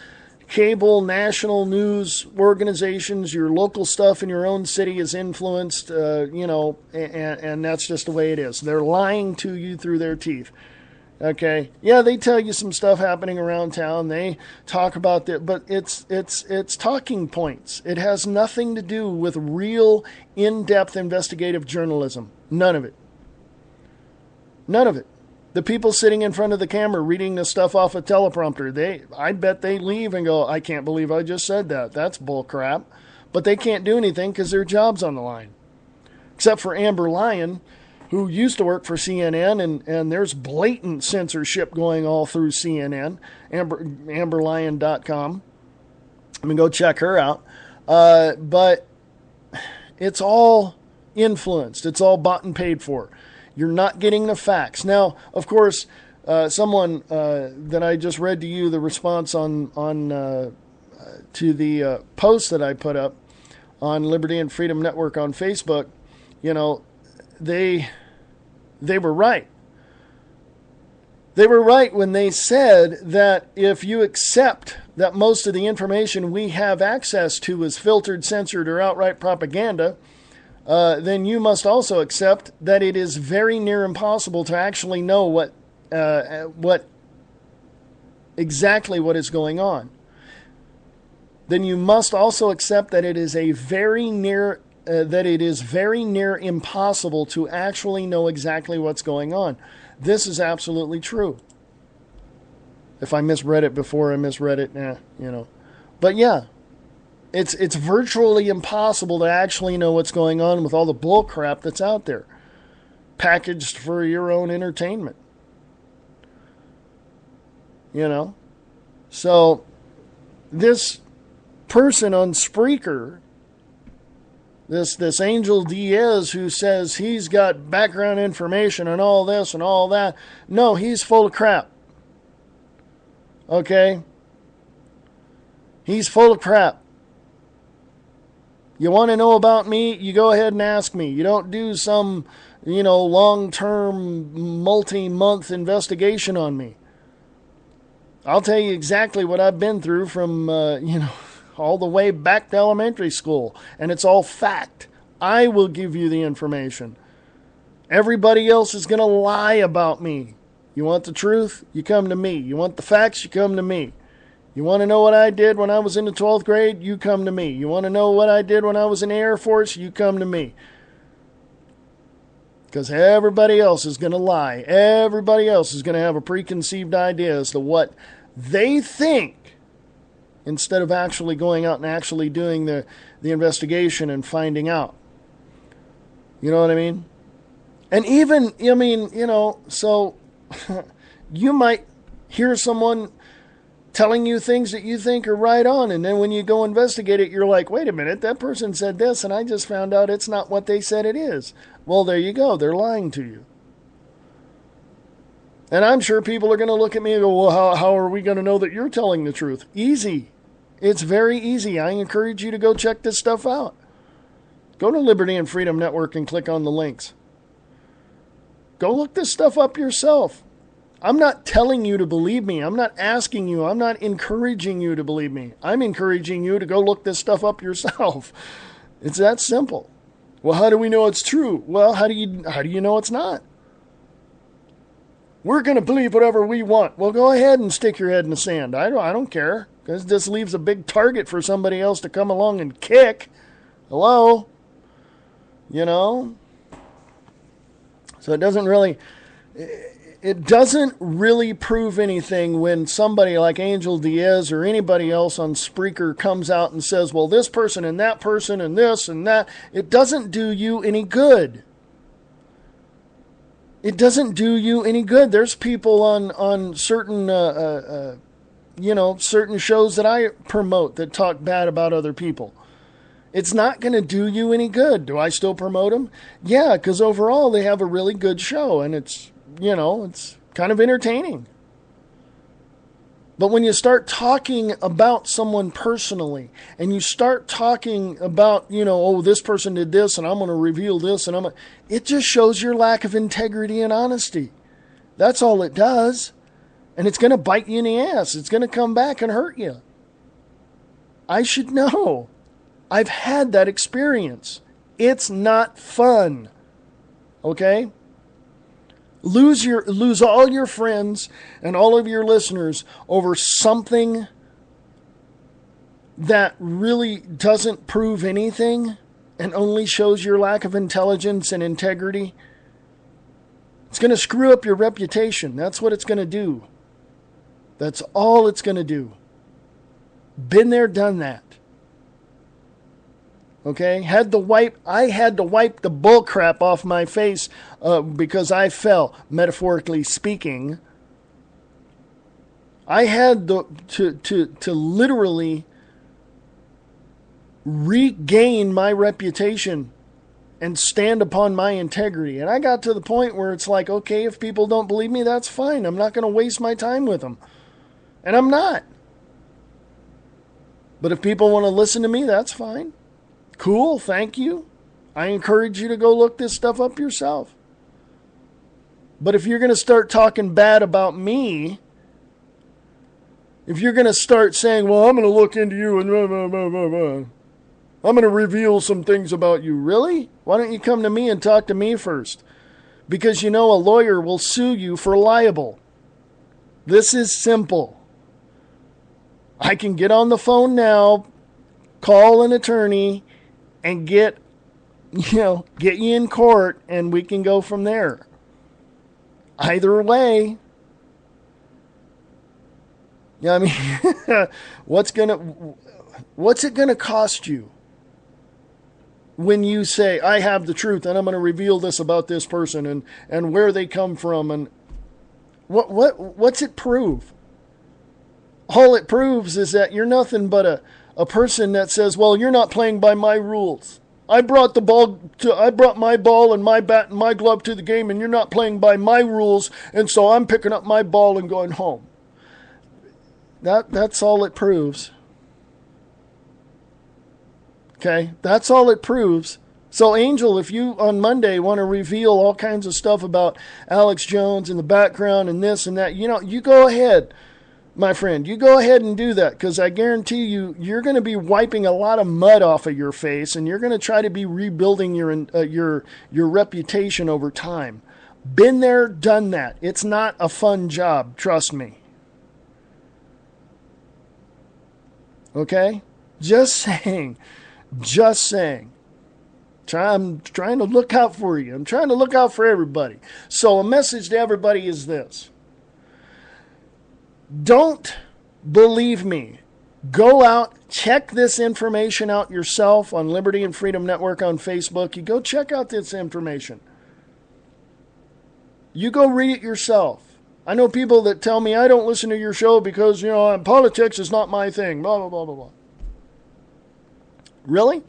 cable, national news organizations, your local stuff in your own city is influenced, and that's just the way it is. They're lying to you through their teeth. Okay? Yeah, they tell you some stuff happening around town. They talk about that, but it's talking points. It has nothing to do with real, in-depth investigative journalism. None of it. None of it. The people sitting in front of the camera reading the stuff off a teleprompter, I bet they leave and go, I can't believe I just said that. That's bull crap. But they can't do anything because their job's on the line. Except for Amber Lyon, who used to work for CNN, and there's blatant censorship going all through CNN, amberlion.com. I mean, go check her out. But it's all influenced. It's all bought and paid for. You're not getting the facts. Now, of course, someone that I just read to you the response on to the post that I put up on Liberty and Freedom Network on Facebook, they were right. They were right when they said that if you accept that most of the information we have access to is filtered, censored, or outright propaganda, then you must also accept that it is very near impossible to actually know what exactly what is going on. Then you must also accept that it is very near impossible to actually know exactly what's going on. This is absolutely true. If I misread it before, I misread it. But yeah. It's virtually impossible to actually know what's going on with all the bull crap that's out there, packaged for your own entertainment. So this person on Spreaker, this Angel Diaz who says he's got background information and all this and all that, no, he's full of crap. Okay? He's full of crap. You want to know about me? You go ahead and ask me. You don't do some, long-term, multi-month investigation on me. I'll tell you exactly what I've been through from, all the way back to elementary school. And it's all fact. I will give you the information. Everybody else is going to lie about me. You want the truth? You come to me. You want the facts? You come to me. You want to know what I did when I was in the 12th grade? You come to me. You want to know what I did when I was in the Air Force? You come to me. Because everybody else is going to lie. Everybody else is going to have a preconceived idea as to what they think instead of actually going out and actually doing the investigation and finding out. You know what I mean? And even, I mean, you know, so you might hear someone telling you things that you think are right on, and then when you go investigate it, you're like, wait a minute, that person said this, and I just found out it's not what they said it is. Well, there you go. They're lying to you. And I'm sure people are going to look at me and go, well, how are we going to know that you're telling the truth? Easy. It's very easy. I encourage you to go check this stuff out. Go to Liberty and Freedom Network and click on the links. Go look this stuff up yourself. I'm not telling you to believe me. I'm not asking you. I'm not encouraging you to believe me. I'm encouraging you to go look this stuff up yourself. It's that simple. Well, how do we know it's true? Well, how do you know it's not? We're going to believe whatever we want. Well, go ahead and stick your head in the sand. I don't care, because this leaves a big target for somebody else to come along and kick. Hello? You know? So it doesn't really prove anything when somebody like Angel Diaz or anybody else on Spreaker comes out and says, well, this person and that person and this and that. It doesn't do you any good. It doesn't do you any good. There's people on certain, certain shows that I promote that talk bad about other people. It's not going to do you any good. Do I still promote them? Yeah, because overall they have a really good show, and it's kind of entertaining. But when you start talking about someone personally, and you start talking about, this person did this, and I'm going to reveal this, and it just shows your lack of integrity and honesty. That's all it does. And it's going to bite you in the ass. It's going to come back and hurt you. I should know. I've had that experience. It's not fun. Okay? Lose all your friends and all of your listeners over something that really doesn't prove anything and only shows your lack of intelligence and integrity. It's going to screw up your reputation. That's what it's going to do. That's all it's going to do. Been there, done that. Okay, I had to wipe the bull crap off my face because I fell, metaphorically speaking. I had to literally regain my reputation and stand upon my integrity. And I got to the point where it's like, okay, if people don't believe me, that's fine. I'm not going to waste my time with them. And I'm not. But if people want to listen to me, that's fine. Cool, thank you. I encourage you to go look this stuff up yourself. But if you're going to start talking bad about me, if you're going to start saying, well, I'm going to look into you and I'm going to reveal some things about you. Really? Why don't you come to me and talk to me first? Because a lawyer will sue you for libel. This is simple. I can get on the phone now, call an attorney, and get you in court, and we can go from there. Either way. Yeah, I mean, what's it gonna cost you when you say, I have the truth and I'm gonna reveal this about this person and where they come from, and what's it prove? All it proves is that you're nothing but a person that says, well, you're not playing by my rules. I brought my ball and my bat and my glove to the game, and you're not playing by my rules, and so I'm picking up my ball and going home. That's all it proves. Okay? That's all it proves. So, Angel, if you on Monday want to reveal all kinds of stuff about Alex Jones and the background and this and that, you go ahead. My friend, you go ahead and do that, because I guarantee you're going to be wiping a lot of mud off of your face, and you're going to try to be rebuilding your reputation over time. Been there, done that. It's not a fun job, trust me. Okay? Just saying. I'm trying to look out for you. I'm trying to look out for everybody. So a message to everybody is this. Don't believe me Go out, check this information out yourself on Liberty and Freedom Network on Facebook. You go check out this information. You go read it yourself. I know people that tell me I don't listen to your show because, politics is not my thing, blah, blah, blah, blah, blah. Really?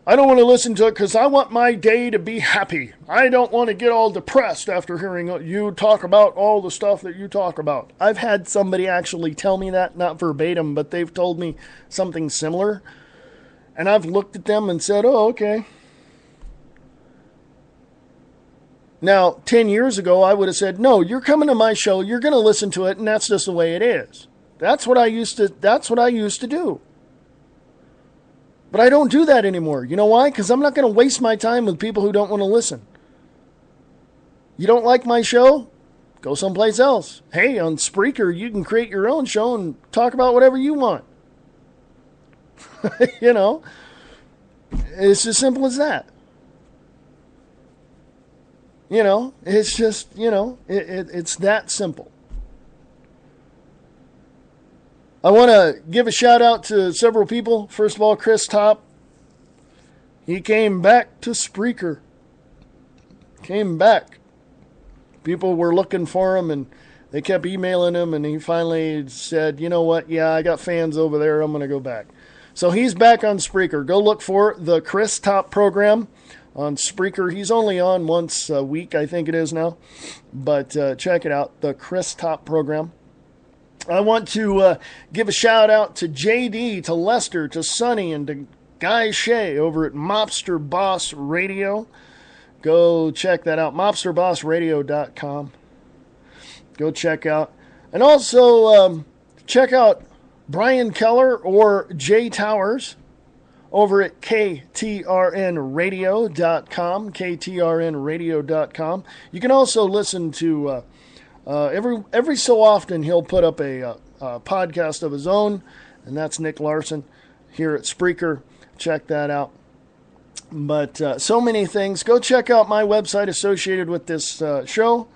I don't want to listen to it because I want my day to be happy. I don't want to get all depressed after hearing you talk about all the stuff that you talk about. I've had somebody actually tell me that, not verbatim, but they've told me something similar. And I've looked at them and said, oh, okay. Now, 10 years ago, I would have said, no, you're coming to my show, you're going to listen to it, and that's just the way it is. That's what I used to do. But I don't do that anymore. You know why? Because I'm not going to waste my time with people who don't want to listen. You don't like my show? Go someplace else. Hey, on Spreaker, you can create your own show and talk about whatever you want. It's as simple as that. It's just, it's that simple. I want to give a shout out to several people. First of all, Chris Top. He came back to Spreaker. Came back. People were looking for him and they kept emailing him, and he finally said, you know what? Yeah, I got fans over there. I'm going to go back. So he's back on Spreaker. Go look for the Chris Top program on Spreaker. He's only on once a week, I think it is now. But check it out, the Chris Top program. I want to give a shout out to JD, to Lester, to Sonny, and to Guy Shea over at Mobster Boss Radio. Go check that out, mobsterbossradio.com. Go check out. And also check out Brian Keller or Jay Towers over at KTRNradio.com, KTRNradio.com. You can also listen to, every so often he'll put up a podcast of his own, and that's Nick Larson here at Spreaker. Check that out. But so many things. Go check out my website associated with this show.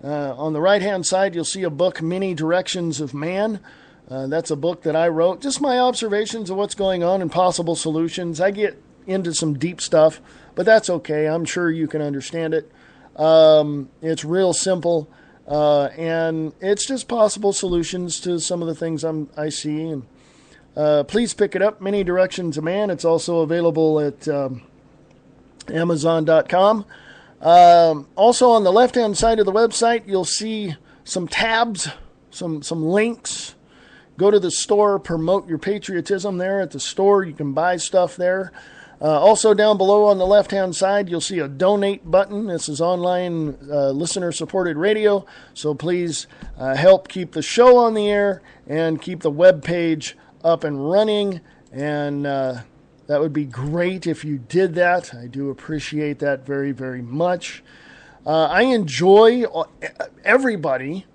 On the right-hand side, you'll see a book, Many Directions of Man. That's a book that I wrote. Just my observations of what's going on and possible solutions. I get into some deep stuff, but that's okay. I'm sure you can understand it. It's real simple, and it's just possible solutions to some of the things I see. And please pick it up, Many Directions of Man. It's also available at Amazon.com. Also on the left-hand side of the website, you'll see some tabs, some links. Go to the store, promote your patriotism there at the store. You can buy stuff there. Also down below on the left-hand side, you'll see a donate button. This is online listener-supported radio, so please help keep the show on the air and keep the web page up and running. And that would be great if you did that. I do appreciate that very, very much. I enjoy everybody.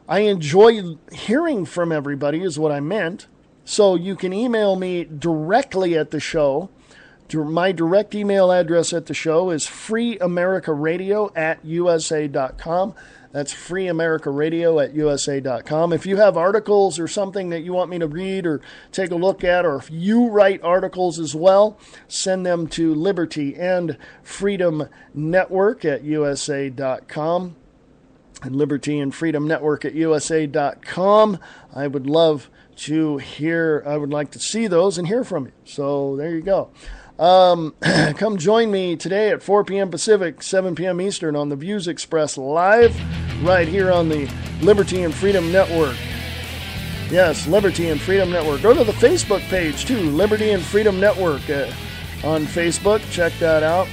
I enjoy hearing from everybody is what I meant. So you can email me directly at the show. My direct email address at the show is freeamericaradio@usa.com. That's freeamericaradio@usa.com. If you have articles or something that you want me to read or take a look at, or if you write articles as well, send them to Liberty and Freedom Network at USA.com. And Liberty and Freedom Network at USA.com. I would love to I would like to see those and hear from you. So there you go. Come join me today at 4 p.m. Pacific, 7 p.m. Eastern on the Views Express live right here on the Liberty and Freedom Network. Yes, Liberty and Freedom Network. Go to the Facebook page too, Liberty and Freedom Network on Facebook. Check that out.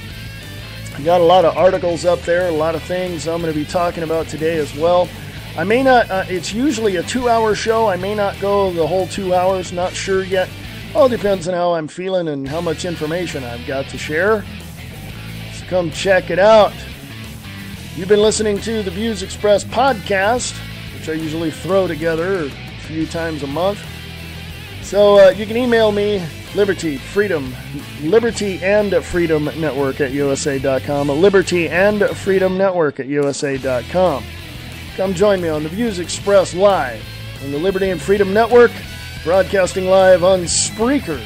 I got a lot of articles up there, a lot of things I'm going to be talking about today as well. I may not, it's usually a 2-hour show. I may not go the whole 2 hours, not sure yet. All depends on how I'm feeling and how much information I've got to share. So come check it out. You've been listening to the Views Express podcast, which I usually throw together a few times a month. So you can email me, Liberty and Freedom Network at USA.com, Liberty and Freedom Network at USA.com. Come join me on the Views Express live on the Liberty and Freedom Network, broadcasting live on Spreaker.com.